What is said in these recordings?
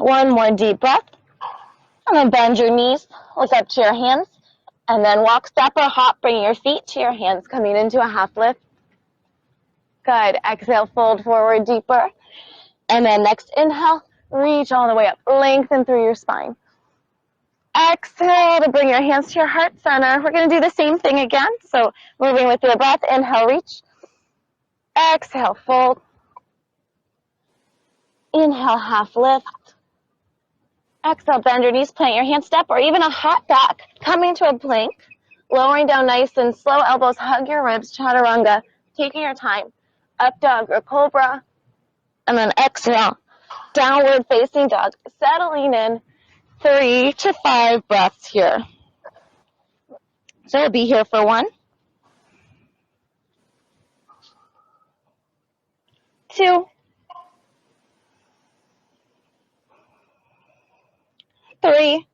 One more deep breath. And then bend your knees, look up to your hands, and then walk, step, or hop, bring your feet to your hands, coming into a half lift. Good. Exhale, fold forward deeper. And then next inhale, reach all the way up, lengthen through your spine. Exhale to bring your hands to your heart center. We're going to do the same thing again. So moving with your breath, inhale, reach. Exhale, fold. Inhale, half lift. Exhale, bend your knees, plant your hand step, or even a hot dog, coming to a plank. Lowering down nice and slow, elbows hug your ribs, chaturanga, taking your time. Up dog or cobra. And then exhale, downward facing dog, settling in 3 to 5 breaths here. So we'll be here for 1, 2, 3,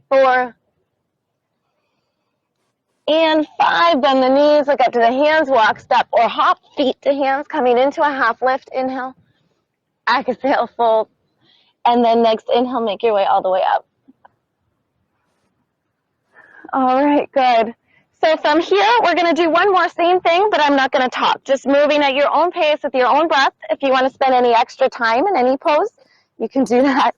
4, and 5. Bend the knees, look up to the hands, walk, step, or hop, feet to hands, coming into a half lift. Inhale, exhale, fold, and then next inhale, make your way all the way up. All right, good. So from here, we're going to do one more same thing, but I'm not going to talk. Just moving at your own pace with your own breath. If you want to spend any extra time in any pose, you can do that.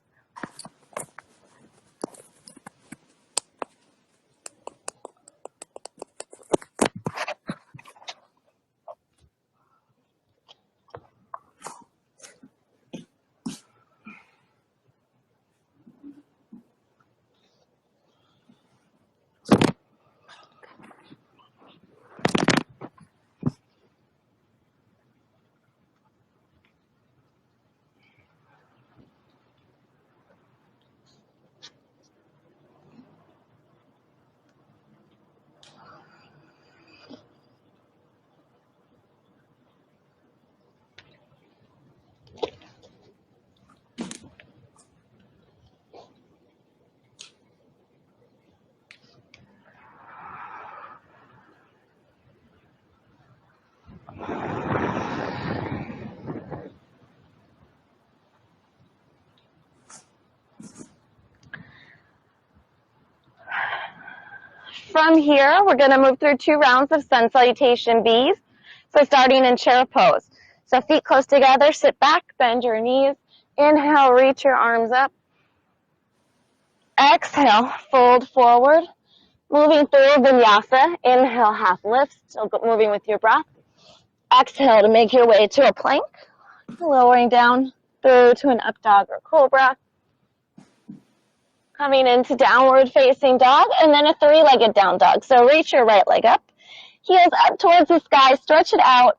From here, we're going to move through 2 rounds of sun salutation Bs. So starting in chair pose. So feet close together, sit back, bend your knees. Inhale, reach your arms up. Exhale, fold forward. Moving through vinyasa. Inhale, half lift, still moving with your breath. Exhale to make your way to a plank. Lowering down through to an up dog or cobra. Coming into downward facing dog, and then a 3-legged down dog. So reach your right leg up, heels up towards the sky, stretch it out,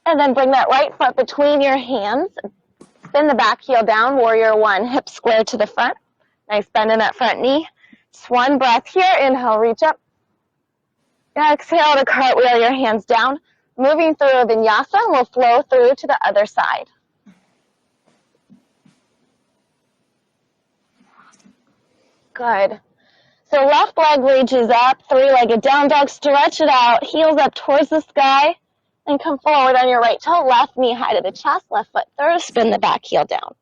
and then bring that right foot between your hands. Spin the back heel down, warrior 1, hips square to the front. Nice bend in that front knee. Just 1 breath here, inhale, reach up. Exhale to cartwheel your hands down. Moving through a vinyasa, we'll flow through to the other side. Good. So left leg reaches up, 3-legged down dog, stretch it out, heels up towards the sky, and come forward on your right toe, left knee high to the chest, left foot through, spin the back heel down.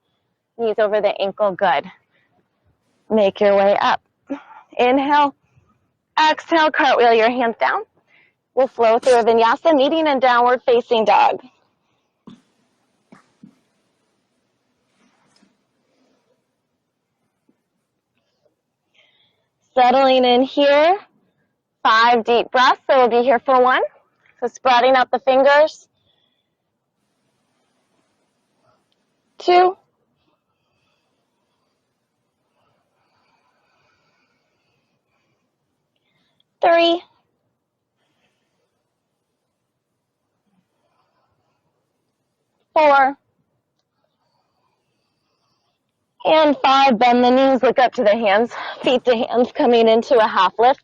Knees over the ankle, good. Make your way up. Inhale, exhale, cartwheel your hands down. We'll flow through a vinyasa, meeting in downward facing dog. Settling in here, 5 deep breaths, so we'll be here for 1. So spreading out the fingers. 2. 3. 4. And 5, bend the knees, look up to the hands, feet to hands, coming into a half lift.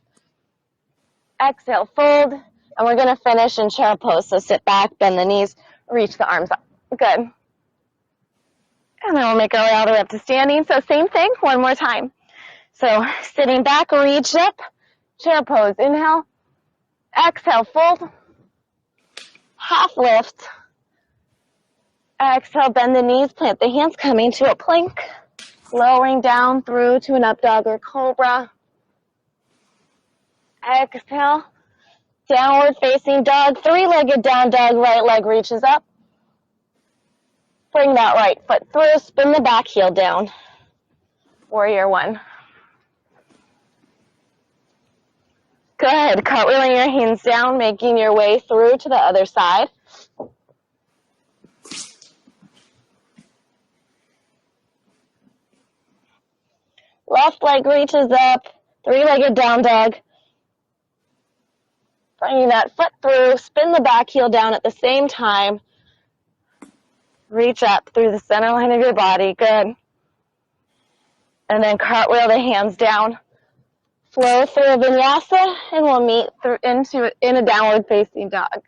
Exhale, fold, and we're going to finish in chair pose. So sit back, bend the knees, reach the arms up. Good. And then we'll make our way all the way up to standing. So same thing, 1 more time. So sitting back, reach up, chair pose. Inhale, exhale, fold, half lift, Exhale, bend the knees, plant the hands, coming to a plank. Lowering down through to an up dog or cobra. Exhale, downward facing dog, three-legged down dog, right leg reaches up. Bring that right foot through, spin the back heel down. Warrior one. Good, cartwheeling your hands down, making your way through to the other side. Left leg reaches up, three-legged down dog. Bringing that foot through, spin the back heel down at the same time. Reach up through the center line of your body, good. And then cartwheel the hands down. Flow through a vinyasa, and we'll meet in a downward facing dog.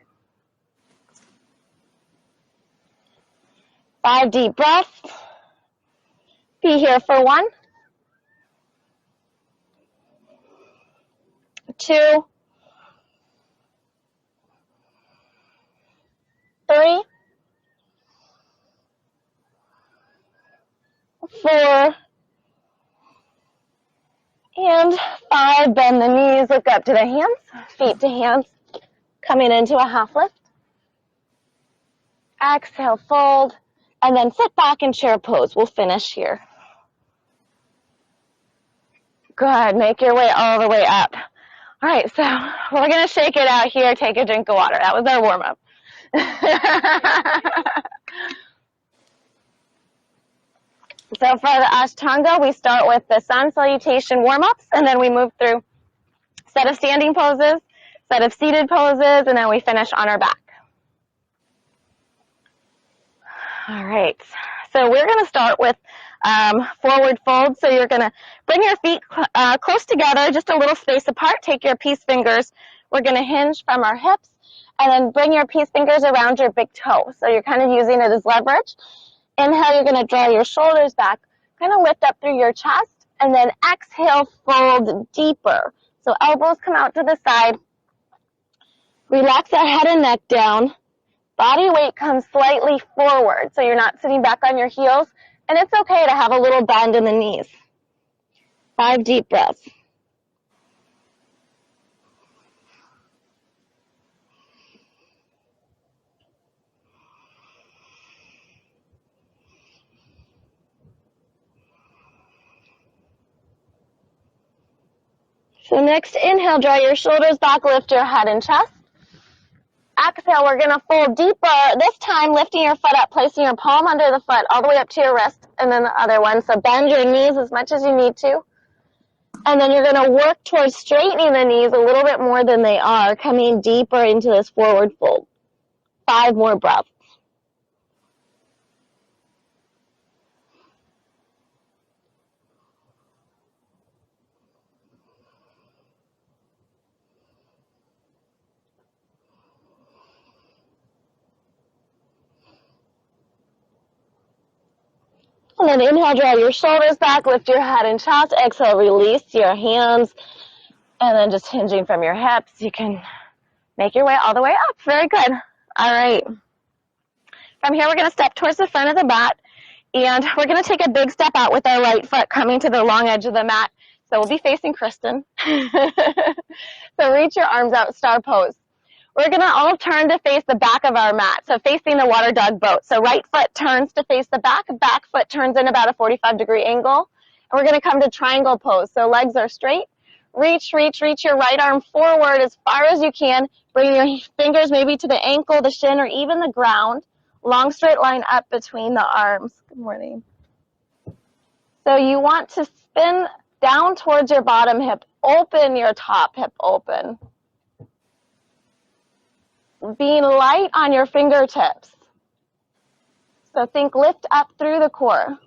5 deep breaths. Be here for 1, 2, 3, 4, and 5. Bend the knees, look up to the hands, feet to hands, coming into a half lift. Exhale, fold, and then sit back in chair pose. We'll finish here. Good, make your way all the way up. All right, so we're going to shake it out here, take a drink of water. That was our warm-up. So for the Ashtanga, we start with the sun salutation warm-ups, and then we move through set of standing poses, set of seated poses, and then we finish on our back. All right, so we're going to start with forward fold. So you're going to bring your feet close together, just a little space apart. Take your peace fingers. We're going to hinge from our hips, and then bring your peace fingers around your big toe. So you're kind of using it as leverage. Inhale, you're going to draw your shoulders back, kind of lift up through your chest, and then exhale, fold deeper. So elbows come out to the side. Relax that head and neck down. Body weight comes slightly forward, so you're not sitting back on your heels, and it's okay to have a little bend in the knees. 5 deep breaths. So next, inhale, draw your shoulders back, lift your head and chest. Exhale, we're going to fold deeper, this time lifting your foot up, placing your palm under the foot all the way up to your wrist, and then the other one. So bend your knees as much as you need to. And then you're going to work towards straightening the knees a little bit more than they are, coming deeper into this forward fold. 5 more breaths. And then inhale, draw your shoulders back, lift your head and chest. Exhale, release your hands. And then just hinging from your hips, you can make your way all the way up. Very good. All right. From here, we're going to step towards the front of the mat. And we're going to take a big step out with our right foot coming to the long edge of the mat. So we'll be facing Kristen. So reach your arms out, star pose. We're going to all turn to face the back of our mat, so facing the water dog boat. So right foot turns to face the back foot turns in about a 45-degree angle. And we're going to come to triangle pose. So legs are straight. Reach your right arm forward as far as you can. Bring your fingers maybe to the ankle, the shin, or even the ground. Long straight line up between the arms. Good morning. So you want to spin down towards your bottom hip. Open your top hip open. Being light on your fingertips. So think lift up through the core.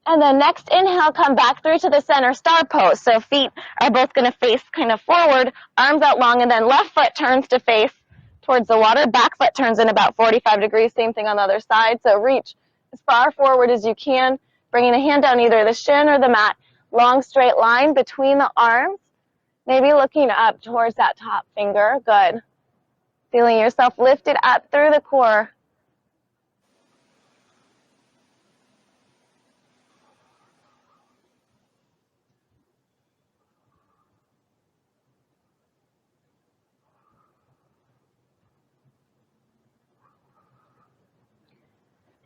And then next inhale, come back through to the center star pose. So feet are both going to face kind of forward, arms out long, and then left foot turns to face towards the water. Back foot turns in about 45 degrees. Same thing on the other side. So reach as far forward as you can, bringing a hand down either the shin or the mat. Long straight line between the arms. Maybe looking up towards that top finger. Good. Feeling yourself lifted up through the core.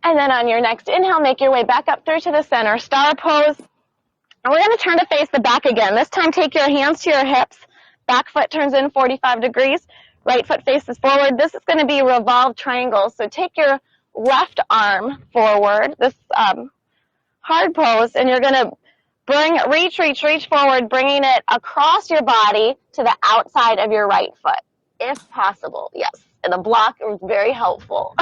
And then on your next inhale, make your way back up through to the center, star pose. And we're going to turn to face the back again. This time, take your hands to your hips. Back foot turns in 45 degrees. Right foot faces forward. This is going to be revolved triangles. So take your left arm forward, this hard pose, and you're going to reach forward, bringing it across your body to the outside of your right foot, if possible. Yes, and the block is very helpful.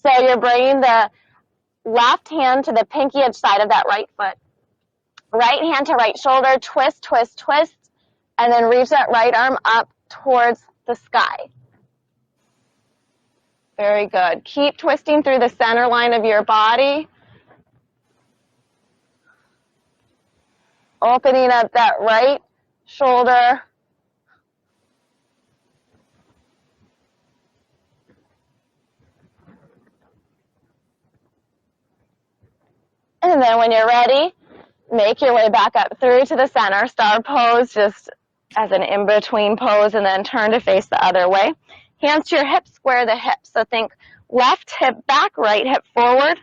So you're bringing the left hand to the pinky edge side of that right foot. Right hand to right shoulder, twist, twist, twist, and then reach that right arm up towards the sky. Very good. Keep twisting through the center line of your body. Opening up that right shoulder. And then when you're ready, make your way back up through to the center, star pose, just as an in-between pose, and then turn to face the other way. Hands to your hips, square the hips. So think left hip back, right hip forward.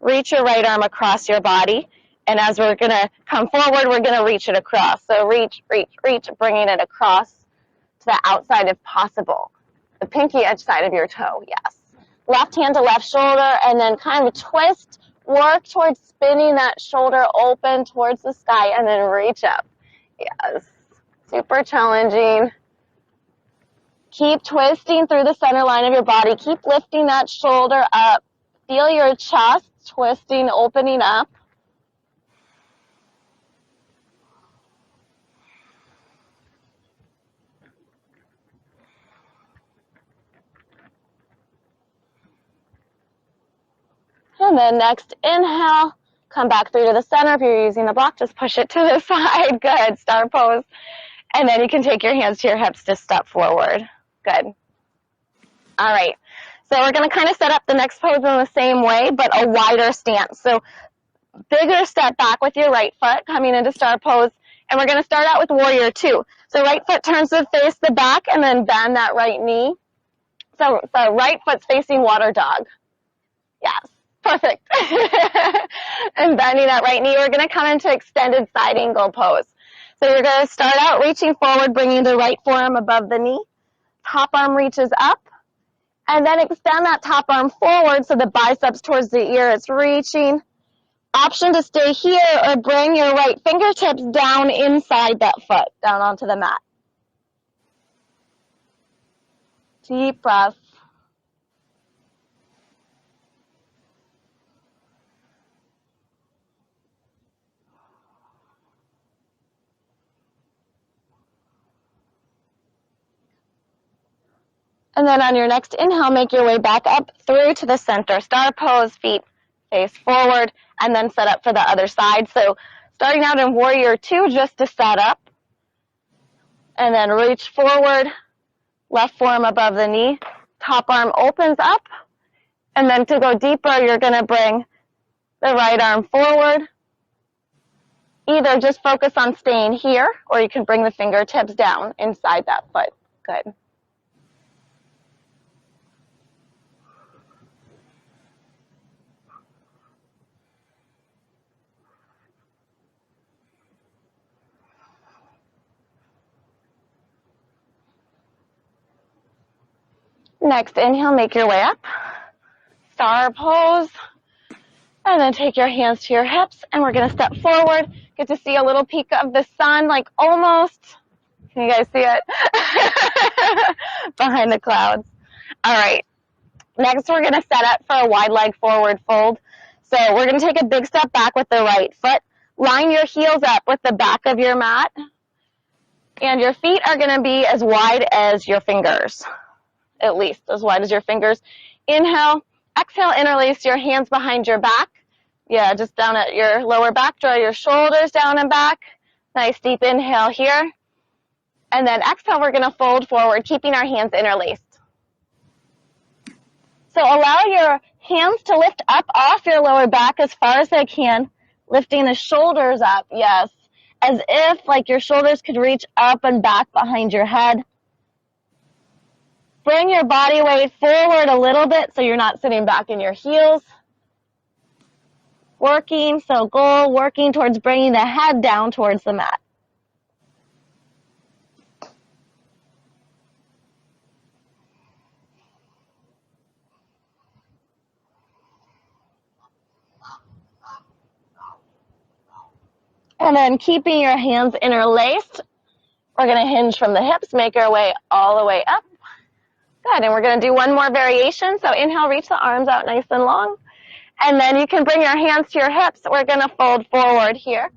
Reach your right arm across your body. And as we're going to come forward, we're going to reach it across. So reach, reach, reach, bringing it across to the outside if possible. The pinky edge side of your toe, yes. Left hand to left shoulder, and then kind of twist. Work towards spinning that shoulder open towards the sky and then reach up. Yes, super challenging. Keep twisting through the center line of your body. Keep lifting that shoulder up. Feel your chest twisting, opening up. And then next inhale, come back through to the center. If you're using the block, just push it to the side. Good, star pose. And then you can take your hands to your hips to step forward. Good. All right. So we're going to kind of set up the next pose in the same way, but a wider stance. So bigger step back with your right foot coming into star pose. And we're going to start out with warrior two. So right foot turns to face the back and then bend that right knee. So right foot's facing water dog. Yes. Perfect. And bending that right knee, we're going to come into extended side angle pose. So you're going to start out reaching forward, bringing the right forearm above the knee. Top arm reaches up. And then extend that top arm forward so the biceps towards the ear. It's reaching. Option to stay here or bring your right fingertips down inside that foot, down onto the mat. Deep breath. And then on your next inhale, make your way back up through to the center. Star pose, feet face forward, and then set up for the other side. So starting out in warrior two, just to set up. And then reach forward, left forearm above the knee. Top arm opens up. And then to go deeper, you're going to bring the right arm forward. Either just focus on staying here, or you can bring the fingertips down inside that foot. Good. Next inhale, make your way up. Star pose. And then take your hands to your hips, and we're going to step forward. Get to see a little peek of the sun, like almost. Can you guys see it? Behind the clouds. All right. Next, we're going to set up for a wide leg forward fold. So we're going to take a big step back with the right foot. Line your heels up with the back of your mat. And your feet are going to be as wide as your fingers. At least as wide as your fingers. Inhale, exhale, interlace your hands behind your back. Yeah, just down at your lower back. Draw your shoulders down and back. Nice deep inhale here. And then exhale, we're going to fold forward, keeping our hands interlaced. So allow your hands to lift up off your lower back as far as they can, lifting the shoulders up, yes, as if like your shoulders could reach up and back behind your head. Bring your body weight forward a little bit so you're not sitting back in your heels. Working towards bringing the head down towards the mat. And then keeping your hands interlaced, we're going to hinge from the hips, make our way all the way up. Good, and we're going to do one more variation. So inhale, reach the arms out nice and long. And then you can bring your hands to your hips. We're going to fold forward here.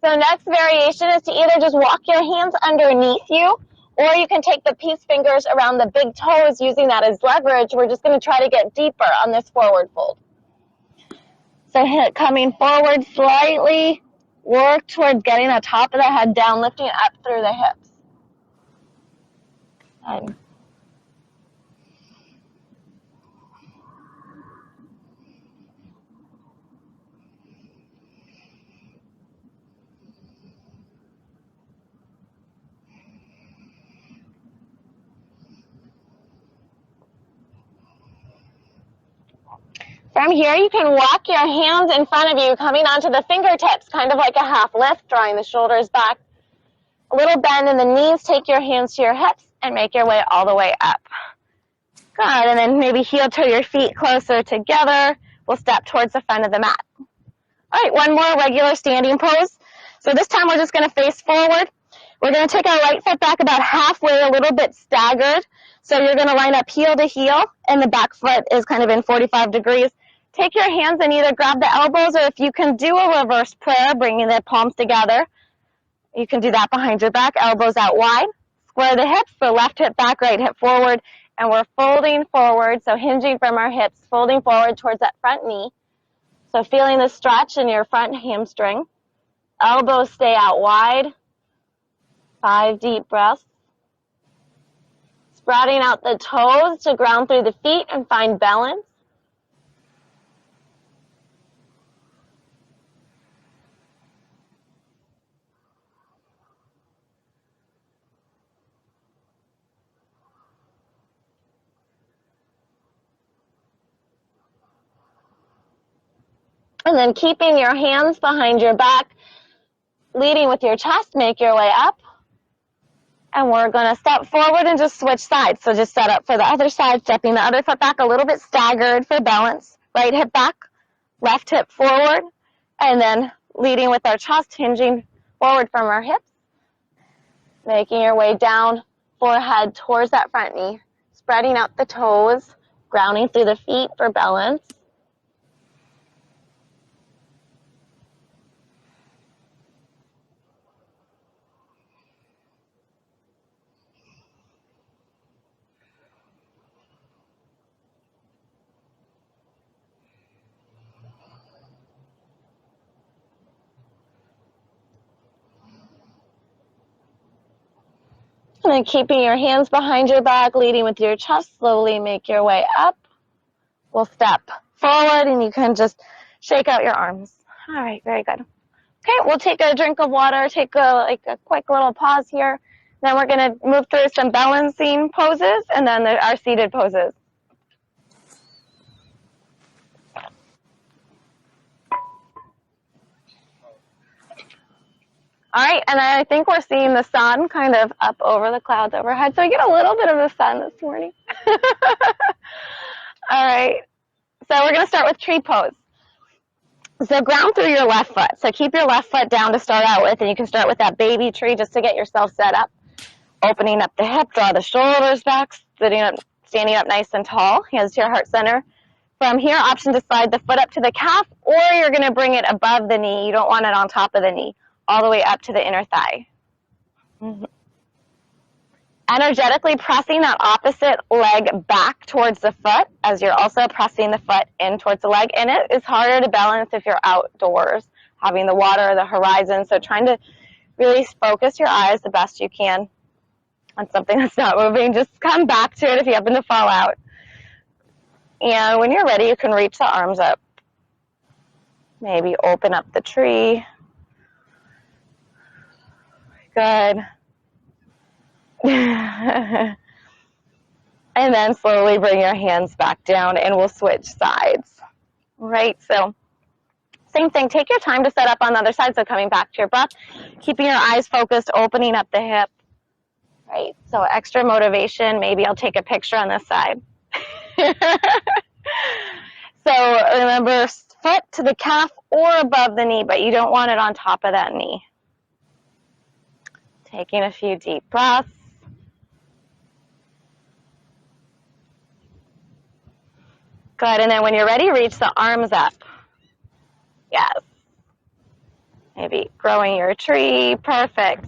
So next variation is to either just walk your hands underneath you, or you can take the peace fingers around the big toes using that as leverage. We're just going to try to get deeper on this forward fold. So coming forward slightly, work towards getting the top of the head down, lifting up through the hips. Good. From here, you can walk your hands in front of you, coming onto the fingertips, kind of like a half lift, drawing the shoulders back. A little bend in the knees, take your hands to your hips, and make your way all the way up. Good, and then maybe heel toe your feet closer together. We'll step towards the front of the mat. All right, one more regular standing pose. So this time we're just going to face forward. We're going to take our right foot back about halfway, a little bit staggered. So you're going to line up heel to heel, and the back foot is kind of in 45 degrees. Take your hands and either grab the elbows, or if you can do a reverse prayer, bringing the palms together, you can do that behind your back, elbows out wide. Square the hips, so left hip back, right hip forward, and we're folding forward, so hinging from our hips, folding forward towards that front knee. So feeling the stretch in your front hamstring. Elbows stay out wide. 5 deep breaths. Spreading out the toes to ground through the feet and find balance. And then keeping your hands behind your back, leading with your chest, make your way up. And we're going to step forward and just switch sides. So just set up for the other side, stepping the other foot back a little bit staggered for balance. Right hip back, left hip forward, and then leading with our chest, hinging forward from our hips. Making your way down, forehead towards that front knee. Spreading out the toes, grounding through the feet for balance. And then keeping your hands behind your back, leading with your chest, slowly make your way up. We'll step forward, and you can just shake out your arms. All right, very good. Okay, we'll take a drink of water, take a quick little pause here. Then we're going to move through some balancing poses, and then our seated poses. All right, and I think we're seeing the sun kind of up over the clouds overhead. So you get a little bit of the sun this morning. All right, so we're going to start with tree pose. So ground through your left foot. So keep your left foot down to start out with, and you can start with that baby tree just to get yourself set up. Opening up the hip, draw the shoulders back, standing up nice and tall, hands to your heart center. From here, option to slide the foot up to the calf, or you're going to bring it above the knee. You don't want it on top of the knee. All the way up to the inner thigh. Energetically pressing that opposite leg back towards the foot as you're also pressing the foot in towards the leg. And it is harder to balance if you're outdoors, having the water or the horizon. So trying to Really focus your eyes the best you can on something that's not moving. Just come back to it if you happen to fall out. And when you're ready, you can reach the arms up. Maybe open up the tree. Good. And then slowly bring your hands back down, and we'll switch sides. Right, so same thing. Take your time to set up on the other side, so coming back to your breath, keeping your eyes focused, opening up the hip. Right, so extra motivation. Maybe I'll take a picture on this side. So remember, foot to the calf or above the knee, but you don't want it on top of that knee. Taking a few deep breaths. Good, and then when you're ready, reach the arms up. Yes. Maybe growing your tree, perfect.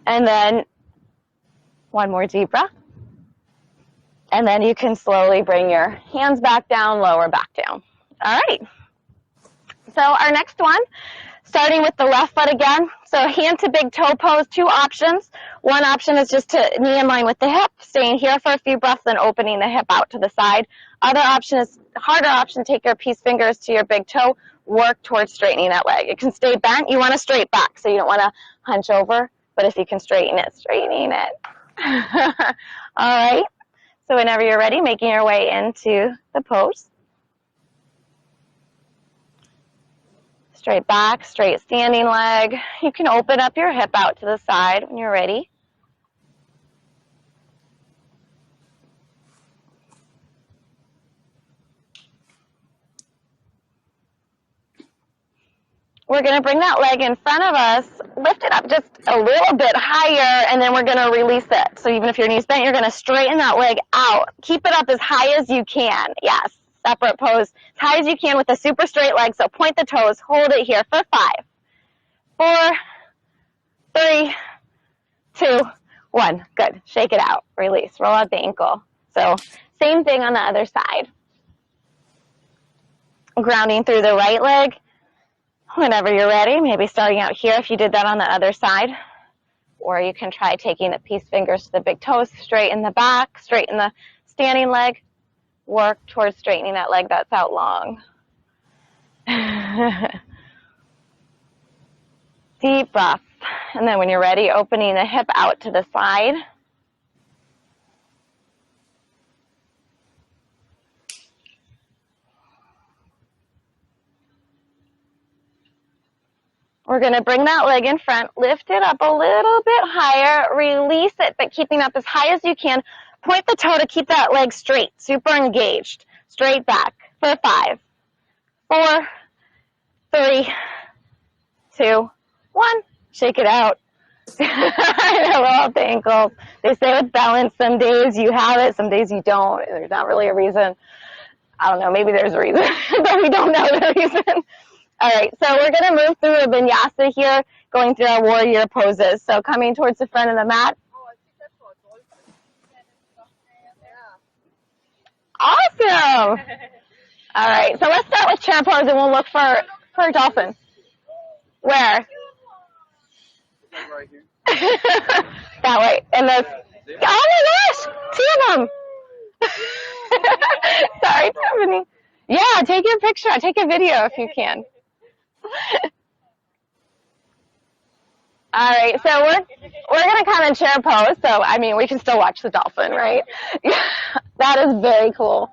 And then one more deep breath. And then you can slowly bring your hands back down, lower back down. All right. So our next one, starting with the left foot again. So hand to big toe pose, two options. One option is just to knee in line with the hip, staying here for a few breaths, then opening the hip out to the side. Other option is, harder option, take your peace fingers to your big toe, work towards straightening that leg. It can stay bent. You want to straight back, so you don't want to hunch over, but if you can straightening it. All right. So whenever you're ready, making your way into the pose. Straight back, straight standing leg. You can open up your hip out to the side when you're ready. We're going to bring that leg in front of us, lift it up just a little bit higher, and then we're going to release it. So even if your knee's bent, you're going to straighten that leg out. Keep it up as high as you can. Yes, separate pose. As high as you can with a super straight leg. So point the toes. Hold it here for 5, 4, 3, 2, 1. Good. Shake it out. Release. Roll out the ankle. So same thing on the other side. Grounding through the right leg. Whenever you're ready, maybe starting out here if you did that on the other side. Or you can try taking the peace fingers to the big toes, straighten the back, straighten the standing leg. Work towards straightening that leg that's out long. Deep breath. And then when you're ready, opening the hip out to the side. We're going to bring that leg in front, lift it up a little bit higher, release it, but keeping up as high as you can. Point the toe to keep that leg straight, super engaged. Straight back for 5, 4, 3, 2, 1. Shake it out. I roll out the ankles. They say with balance, some days you have it, some days you don't. There's not really a reason. I don't know, maybe there's a reason, but we don't know the reason. All right, so we're going to move through a vinyasa here, going through our warrior poses. So coming towards the front of the mat. Awesome. All right, so let's start with chair pose, and we'll look for a dolphin. Where? Right here. That way. And the, oh my gosh, 2 of them. Sorry, Tiffany. Yeah, take your picture. Take a video if you can. All right, so we're going to come in chair pose. So, I mean, we can still watch the dolphin, right? That is very cool.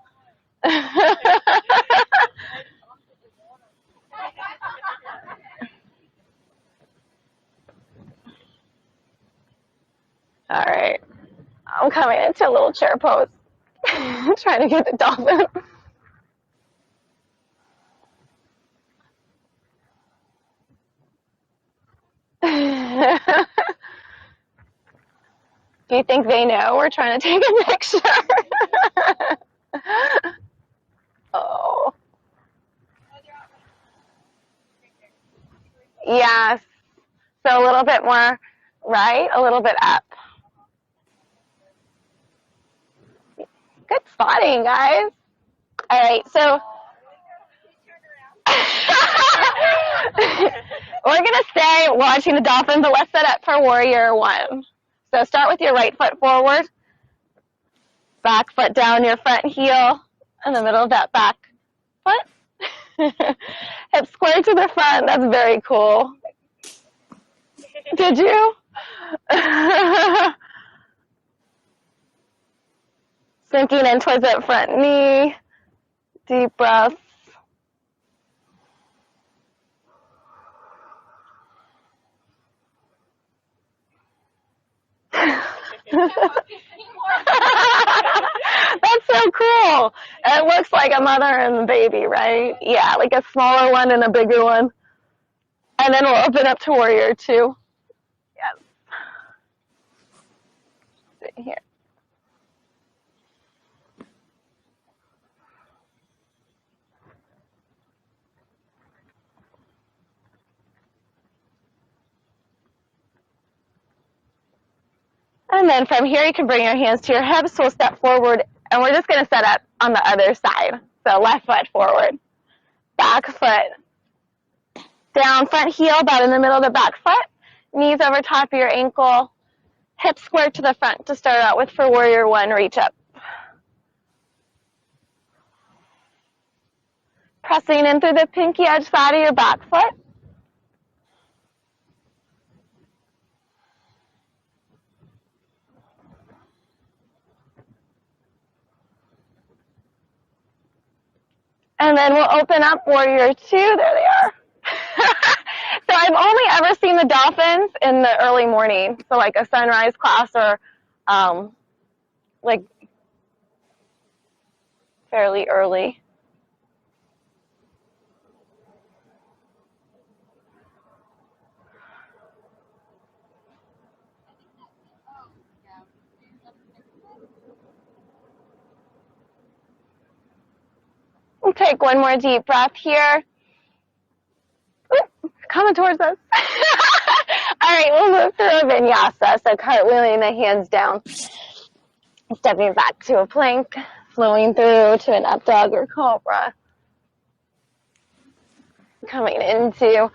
All right, I'm coming into a little chair pose. Trying to get the dolphin. Do you think they know we're trying to take a picture? Oh. Yes. So a little bit more right, a little bit up. Good spotting, guys. All right, so We're going to stay watching the dolphin, but let's set up for warrior one. So start with your right foot forward, back foot down your front heel, in the middle of that back foot. Hips square to the front. That's very cool. Did you? Sinking in towards that front knee. Deep breaths. That's so cool. It looks like a mother and a baby, right? Yeah, like a smaller one and a bigger one. And then we'll open up to warrior two. Yes. Sit here. And then from here, you can bring your hands to your hips. We'll step forward, and we're just going to set up on the other side. So left foot forward, back foot down, front heel about in the middle of the back foot, knees over top of your ankle, hips square to the front to start out with for warrior one, reach up. Pressing in through the pinky edge side of your back foot. And then we'll open up warrior two. There they are. So I've only ever seen the dolphins in the early morning. So like a sunrise class or like fairly early. We'll take one more deep breath here. Ooh, coming towards us. All right, we'll move through a vinyasa. So cartwheeling the hands down. Stepping back to a plank. Flowing through to an up dog or cobra. Coming into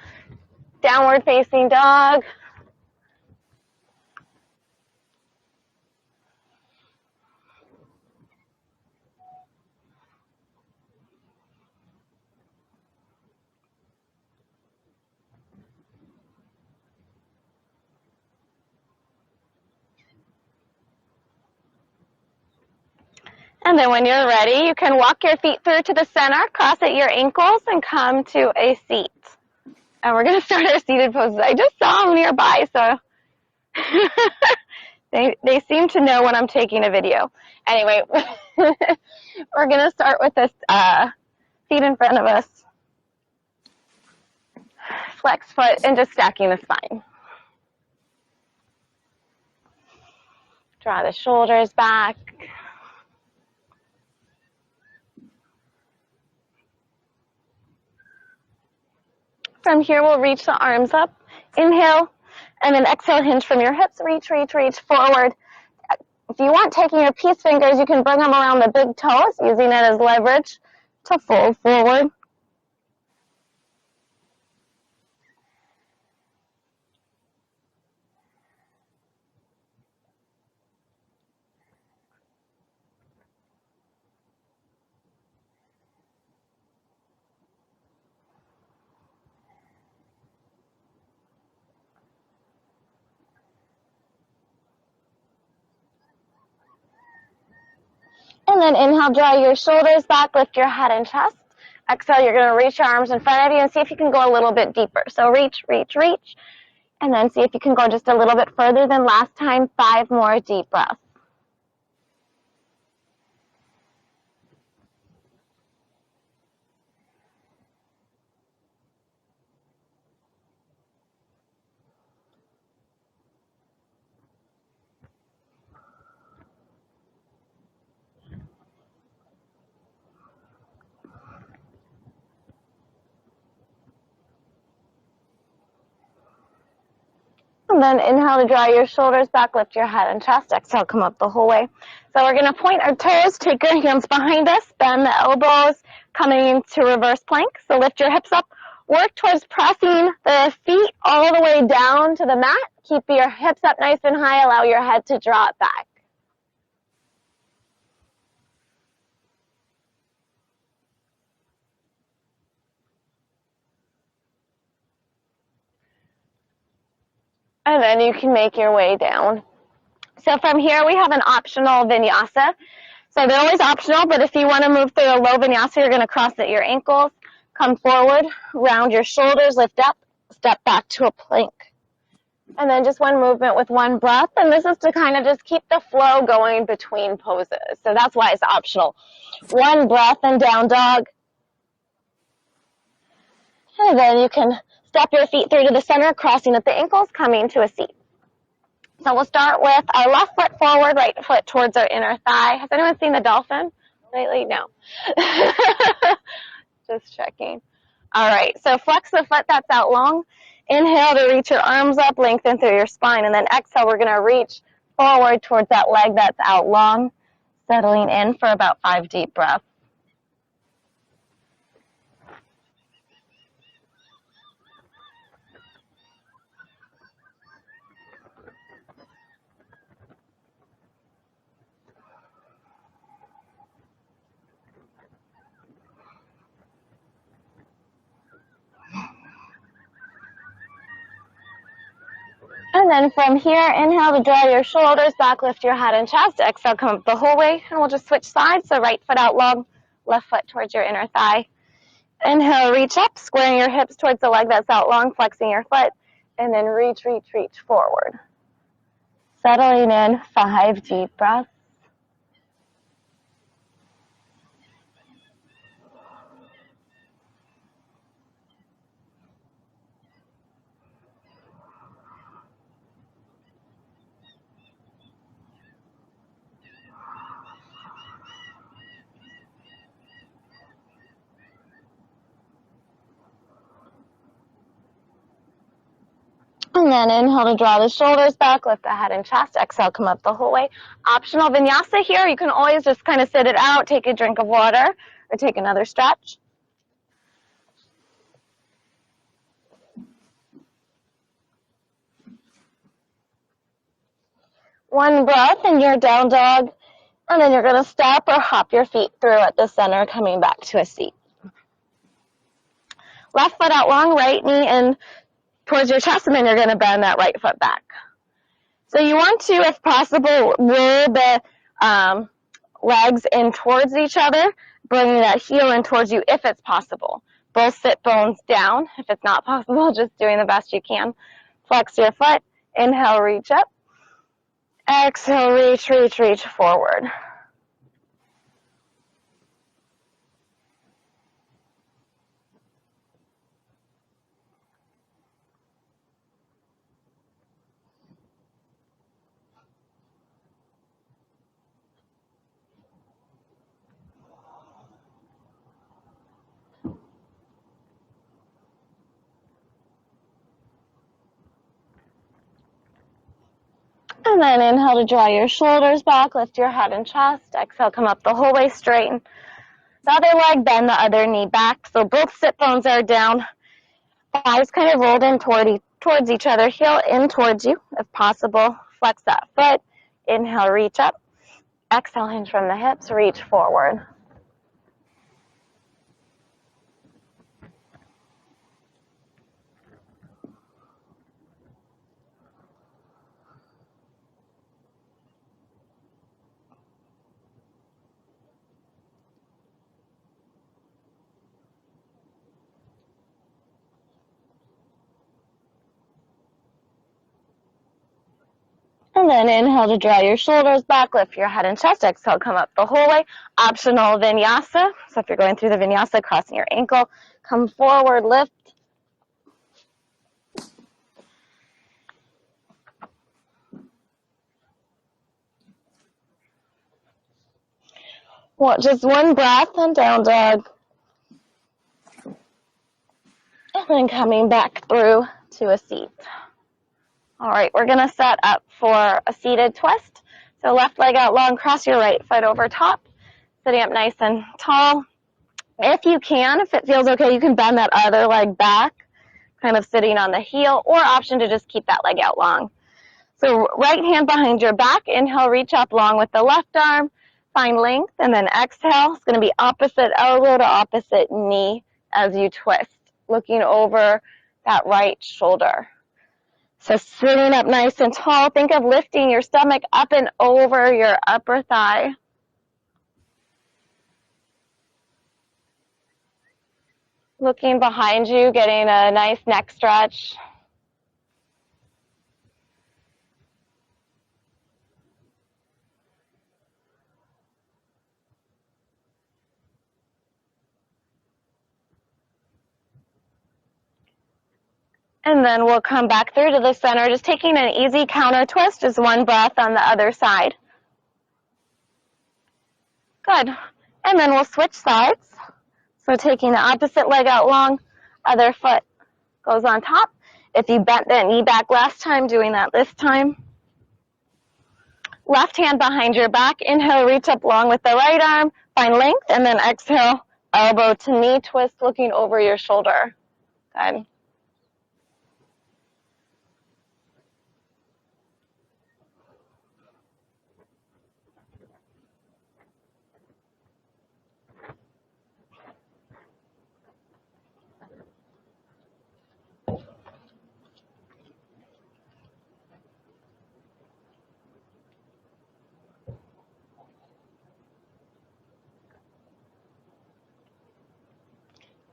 downward facing dog. And then when you're ready, you can walk your feet through to the center, cross at your ankles, and come to a seat. And we're going to start our seated poses. I just saw them nearby, so they seem to know when I'm taking a video. Anyway, we're going to start with this feet in front of us. Flex foot and just stacking the spine. Draw the shoulders back. From here, we'll reach the arms up. Inhale, and then exhale, hinge from your hips. Reach, reach, reach forward. If you want, taking your peace fingers, you can bring them around the big toes, using it as leverage to fold forward. And then inhale, draw your shoulders back, lift your head and chest. Exhale, you're going to reach your arms in front of you and see if you can go a little bit deeper. So reach, reach, reach. And then see if you can go just a little bit further than last time. 5 more deep breaths. And then inhale to draw your shoulders back, lift your head and chest. Exhale, come up the whole way. So we're going to point our toes, take your hands behind us, bend the elbows, coming into reverse plank. So lift your hips up, Work towards pressing the feet all the way down to the mat. Keep your hips up nice and high. Allow your head to drop back. And then you can make your way down. So from here, we have an optional vinyasa. So they're always optional, but if you want to move through a low vinyasa, you're going to cross at your ankles, come forward, round your shoulders, lift up, step back to a plank. And then just one movement with one breath. And this is to kind of just keep the flow going between poses. So that's why it's optional. One breath and down dog. And then you can step your feet through to the center, crossing at the ankles, coming to a seat. So we'll start with our left foot forward, right foot towards our inner thigh. Has anyone seen the dolphin lately? No. Just checking. All right, so flex the foot that's out long. Inhale to reach your arms up, lengthen through your spine, and then exhale, we're going to reach forward towards that leg that's out long, settling in for about 5 deep breaths. And then from here, inhale to draw your shoulders back, lift your head and chest. Exhale, come up the whole way, and we'll just switch sides. So right foot out long, left foot towards your inner thigh. Inhale, reach up, squaring your hips towards the leg that's out long, flexing your foot, and then reach, reach, reach forward. Settling in, 5 deep breaths. And then inhale to draw the shoulders back, lift the head and chest. Exhale, come up the whole way. Optional vinyasa here. You can always just kind of sit it out, take a drink of water, or take another stretch. One breath and you're down dog. And then you're going to step or hop your feet through at the center, coming back to a seat. Left foot out long, right knee in towards your chest, and then you're going to bend that right foot back. So you want to, if possible, roll the legs in towards each other, bringing that heel in towards you if it's possible. Both sit bones down. If it's not possible, just doing the best you can. Flex your foot. Inhale, reach up. Exhale, reach, reach, reach forward. And then inhale to draw your shoulders back, lift your head and chest. Exhale, come up the whole way, straighten the other leg, bend the other knee back. So both sit bones are down. Thighs kind of rolled in towards each other. Heel in towards you, if possible. Flex that foot. Inhale, reach up. Exhale, hinge from the hips, reach forward. And then inhale to draw your shoulders back, lift your head and chest. Exhale, come up the whole way. Optional vinyasa. So if you're going through the vinyasa, crossing your ankle, come forward, lift. Well, just one breath and down dog. And then coming back through to a seat. All right, we're going to set up for a seated twist. So left leg out long, cross your right foot over top, sitting up nice and tall. If you can, if it feels okay, you can bend that other leg back, kind of sitting on the heel, or option to just keep that leg out long. So right hand behind your back, inhale, reach up long with the left arm, find length, and then exhale. It's going to be opposite elbow to opposite knee as you twist, looking over that right shoulder. So sitting up nice and tall, think of lifting your stomach up and over your upper thigh. Looking behind you, getting a nice neck stretch. And then we'll come back through to the center, just taking an easy counter twist, just one breath on the other side. Good. And then we'll switch sides. So taking the opposite leg out long, other foot goes on top. If you bent that knee back last time, doing that this time. Left hand behind your back. Inhale, reach up long with the right arm. Find length, and then exhale, elbow to knee twist, looking over your shoulder. Good.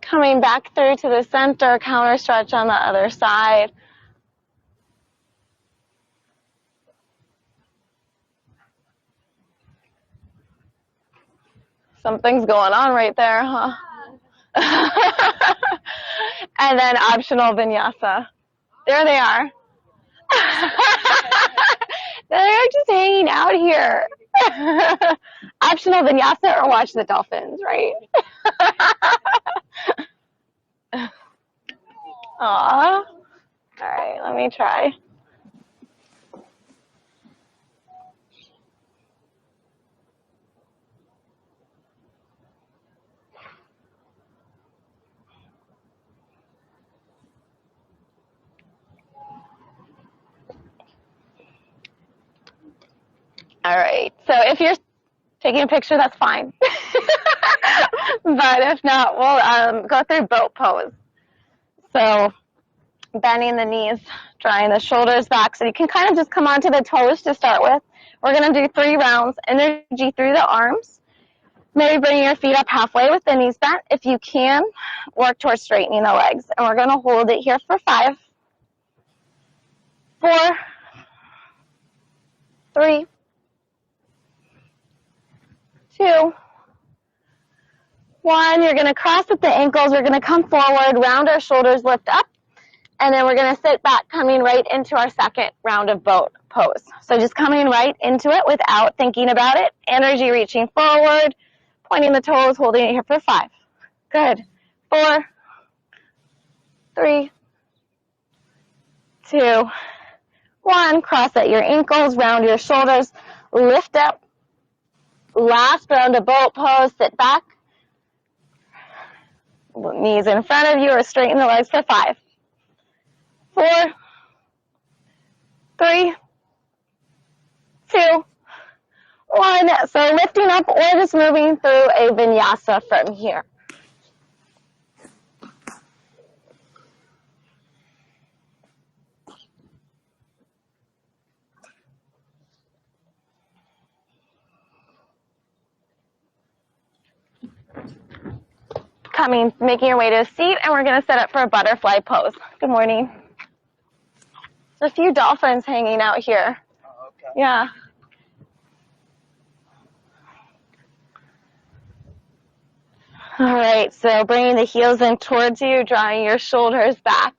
Coming back through to the center, counter stretch on the other side. Something's going on right there, huh? And then optional vinyasa. There they are. They're just hanging out here. Optional vinyasa or watch the dolphins, right? Aw. All right, let me try. All right, so if you're taking a picture, that's fine. But if not, we'll go through boat pose. So bending the knees, drawing the shoulders back. So you can kind of just come onto the toes to start with. We're going to do 3 rounds, energy through the arms. Maybe bring your feet up halfway with the knees bent. If you can, work towards straightening the legs. And we're going to hold it here for 5, 4, 3, 2, 1. You're going to cross at the ankles. We're going to come forward, round our shoulders, lift up. And then we're going to sit back, coming right into our second round of boat pose. So just coming right into it without thinking about it. Energy reaching forward, pointing the toes, holding it here for 5. Good. 4, 3, 2, 1. Cross at your ankles, round your shoulders, lift up. Last round of boat pose, sit back. Knees in front of you or straighten the legs for 5, 4, 3, 2, 1. So lifting up or just moving through a vinyasa from here. Making your way to a seat, and we're going to set up for a butterfly pose. Good morning. There's a few dolphins hanging out here. Oh, okay. Yeah. All right, so bringing the heels in towards you, drawing your shoulders back.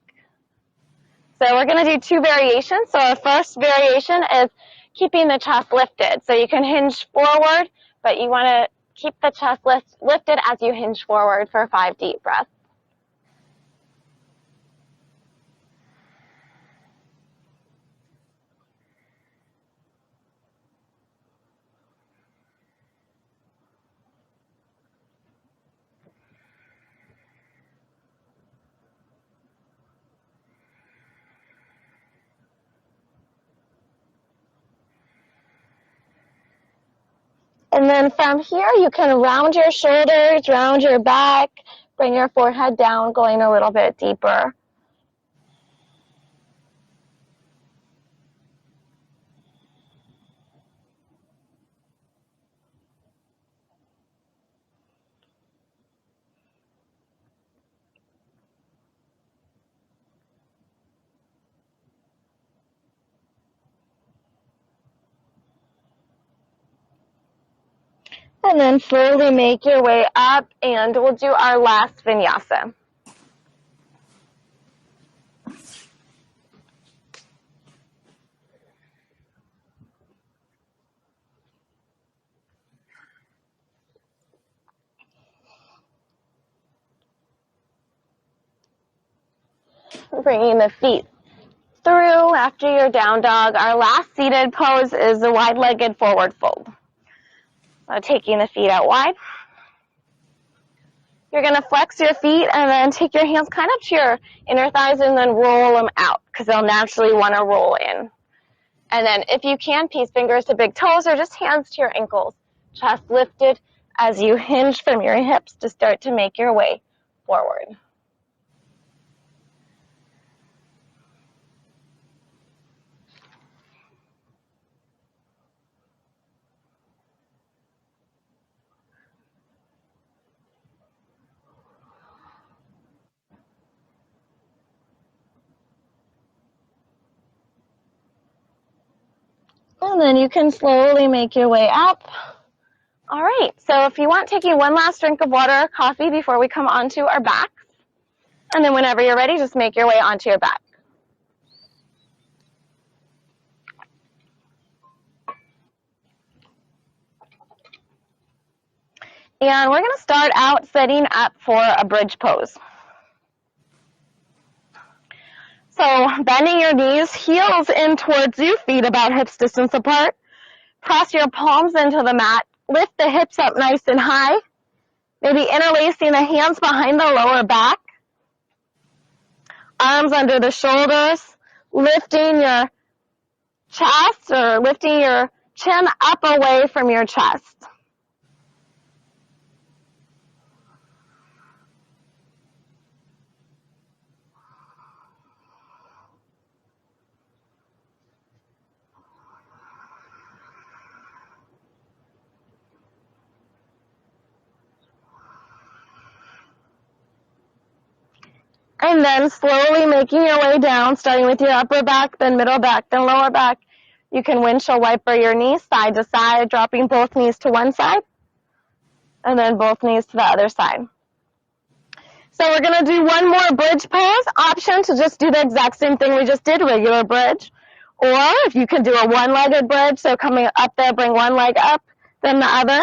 So we're going to do 2 variations. So our first variation is keeping the chest lifted. So you can hinge forward, but you want to keep the chest lifted as you hinge forward for 5 deep breaths. And then from here, you can round your shoulders, round your back, bring your forehead down, going a little bit deeper. And then slowly make your way up, and we'll do our last vinyasa. Bringing the feet through after your down dog. Our last seated pose is the wide-legged forward fold. So taking the feet out wide. You're going to flex your feet and then take your hands kind of to your inner thighs and then roll them out because they'll naturally want to roll in. And then if you can, peace fingers to big toes or just hands to your ankles. Chest lifted as you hinge from your hips to start to make your way forward. And then you can slowly make your way up. All right, so if you want, taking one last drink of water or coffee before we come onto our backs. And then whenever you're ready, just make your way onto your back. And we're going to start out setting up for a bridge pose. So bending your knees, heels in towards you, feet about hips distance apart. Press your palms into the mat. Lift the hips up nice and high. Maybe interlacing the hands behind the lower back. Arms under the shoulders. Lifting your chest or lifting your chin up away from your chest. And then slowly making your way down, starting with your upper back, then middle back, then lower back. You can windshield wiper your knees side to side, dropping both knees to one side, and then both knees to the other side. So we're going to do one more bridge pose. Option to just do the exact same thing we just did, regular bridge. Or if you can do a one-legged bridge, so coming up there, bring one leg up, then the other.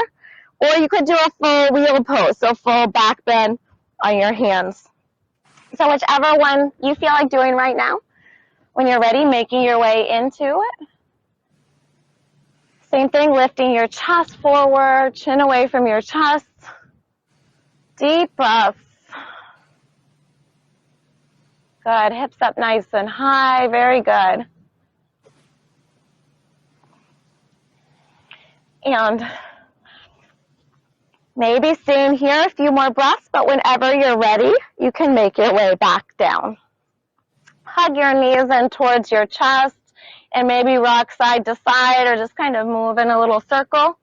Or you could do a full wheel pose, so full back bend on your hands. So whichever one you feel like doing right now, when you're ready, making your way into it. Same thing, lifting your chest forward, chin away from your chest. Deep breaths. Good, hips up nice and high, very good. And maybe staying here a few more breaths, but whenever you're ready, you can make your way back down. Hug your knees in towards your chest and maybe rock side to side or just kind of move in a little circle.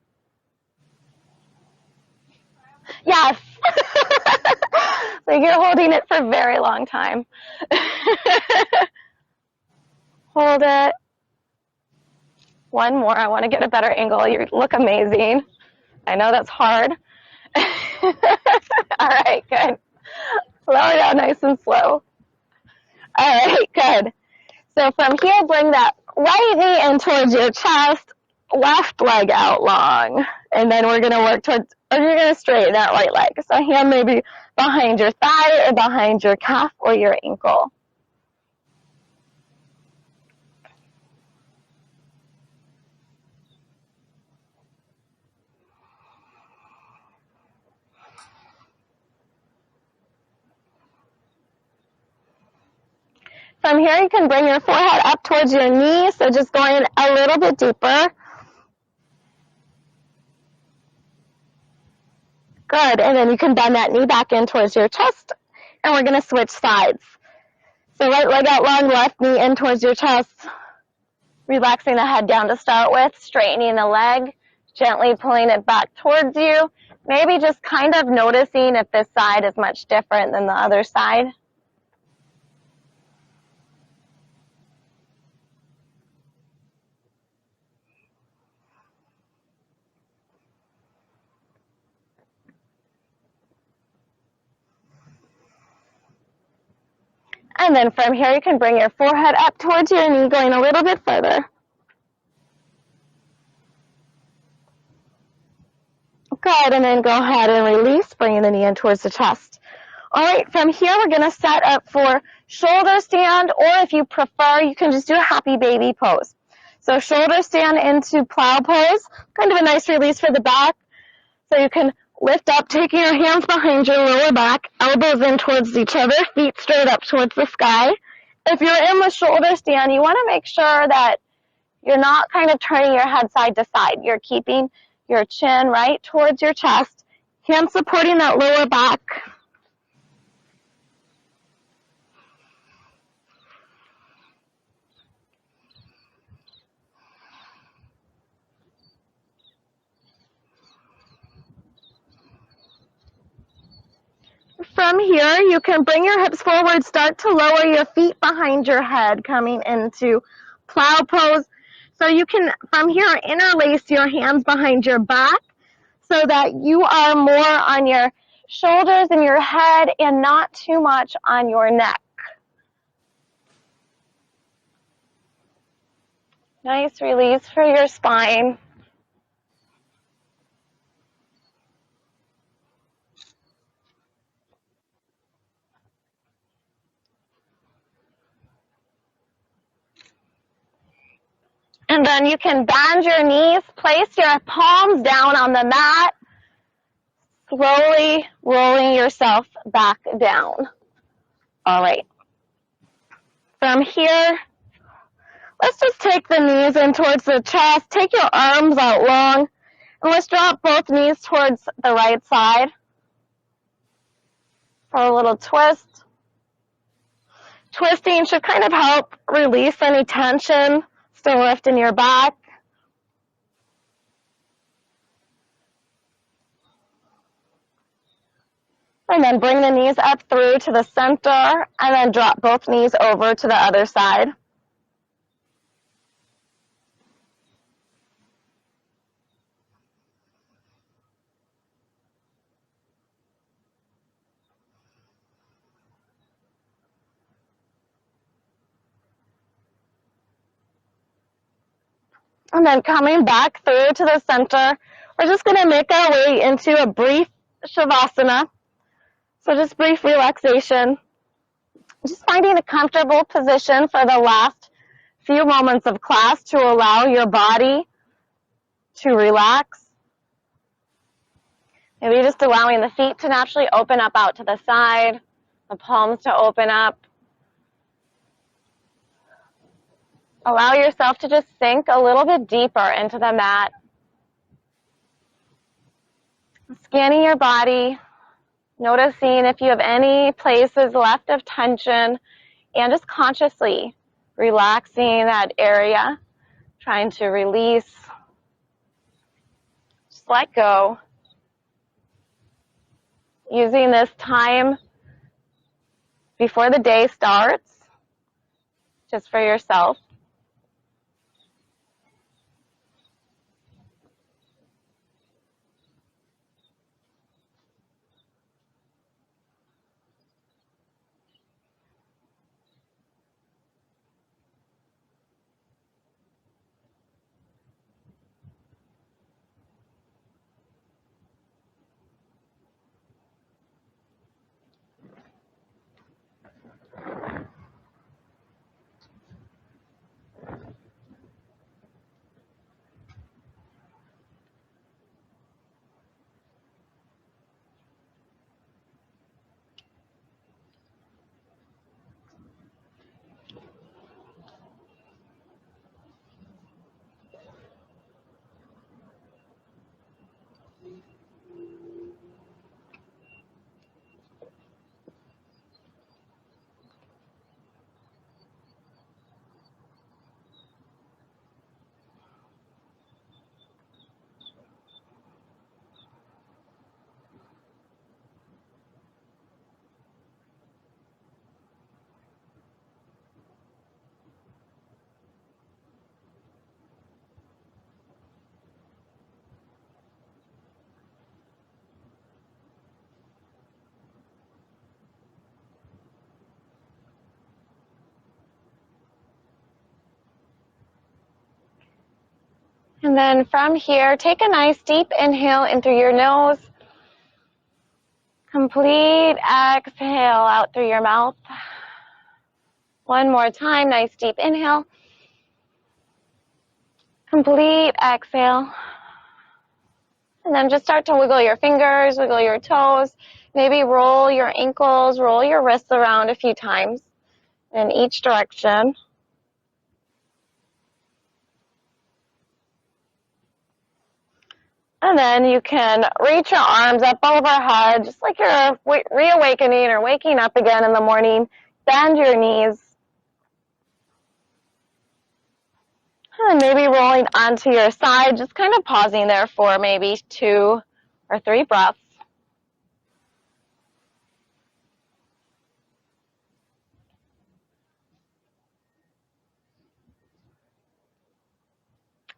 Yes. Like you're holding it for a very long time. Hold it. One more. I want to get a better angle. You look amazing. I know that's hard. All right, good. Slow it down nice and slow. All right, good. So from here, bring that right knee in towards your chest, left leg out long. And then we're going to work towards, or you're going to straighten that right leg. So hand maybe behind your thigh or behind your calf or your ankle. From here, you can bring your forehead up towards your knee, so just going a little bit deeper. Good, and then you can bend that knee back in towards your chest, and we're going to switch sides. So right leg out long, left knee in towards your chest. Relaxing the head down to start with, straightening the leg, gently pulling it back towards you. Maybe just kind of noticing if this side is much different than the other side. And then from here, you can bring your forehead up towards your knee, going a little bit further. Good, and then go ahead and release, bringing the knee in towards the chest. All right, from here, we're going to set up for shoulder stand, or if you prefer, you can just do a happy baby pose. So shoulder stand into plow pose, kind of a nice release for the back. So you can lift up, taking your hands behind your lower back, elbows in towards each other, feet straight up towards the sky. If you're in the shoulder stand, you want to make sure that you're not kind of turning your head side to side. You're keeping your chin right towards your chest, hands supporting that lower back. From here, you can bring your hips forward, start to lower your feet behind your head, coming into plow pose. So you can, from here, interlace your hands behind your back so that you are more on your shoulders and your head and not too much on your neck. Nice release for your spine. And then you can bend your knees, place your palms down on the mat, slowly rolling yourself back down. All right. From here, let's just take the knees in towards the chest, take your arms out long, and let's drop both knees towards the right side for a little twist. Twisting should kind of help release any tension, still lifting your back. And then bring the knees up through to the center, and then drop both knees over to the other side. And then coming back through to the center, we're just going to make our way into a brief shavasana. So just brief relaxation. Just finding a comfortable position for the last few moments of class to allow your body to relax. Maybe just allowing the feet to naturally open up out to the side, the palms to open up. Allow yourself to just sink a little bit deeper into the mat. Scanning your body, noticing if you have any places left of tension, and just consciously relaxing that area, trying to release, just let go. Using this time before the day starts, just for yourself. And then from here, take a nice deep inhale in through your nose. Complete exhale out through your mouth. One more time, nice deep inhale. Complete exhale. And then just start to wiggle your fingers, wiggle your toes. Maybe roll your ankles, roll your wrists around a few times in each direction. And then you can reach your arms up overhead, just like you're reawakening or waking up again in the morning. Bend your knees. And maybe rolling onto your side, just kind of pausing there for maybe 2 or 3 breaths.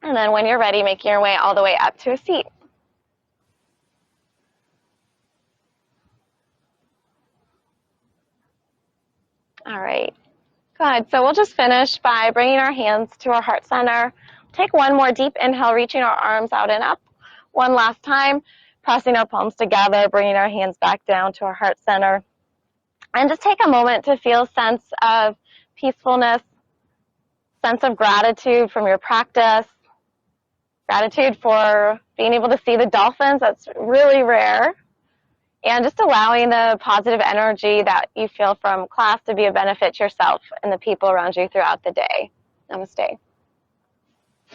And then when you're ready, making your way all the way up to a seat. All right, good. So we'll just finish by bringing our hands to our heart center. Take one more deep inhale, reaching our arms out and up. One last time, pressing our palms together, bringing our hands back down to our heart center. And just take a moment to feel a sense of peacefulness, sense of gratitude from your practice, gratitude for being able to see the dolphins. That's really rare. And just allowing the positive energy that you feel from class to be a benefit to yourself and the people around you throughout the day. Namaste.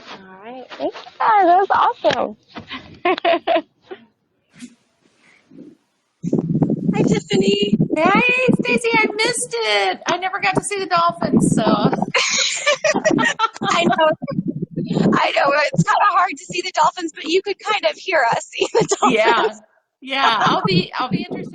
All right. Thank you guys. That was awesome. Hi, Tiffany. Hey, Stacy, I missed it. I never got to see the dolphins, so. I know. It's kind of hard to see the dolphins, but you could kind of hear us see the dolphins. Yeah. I'll be interested.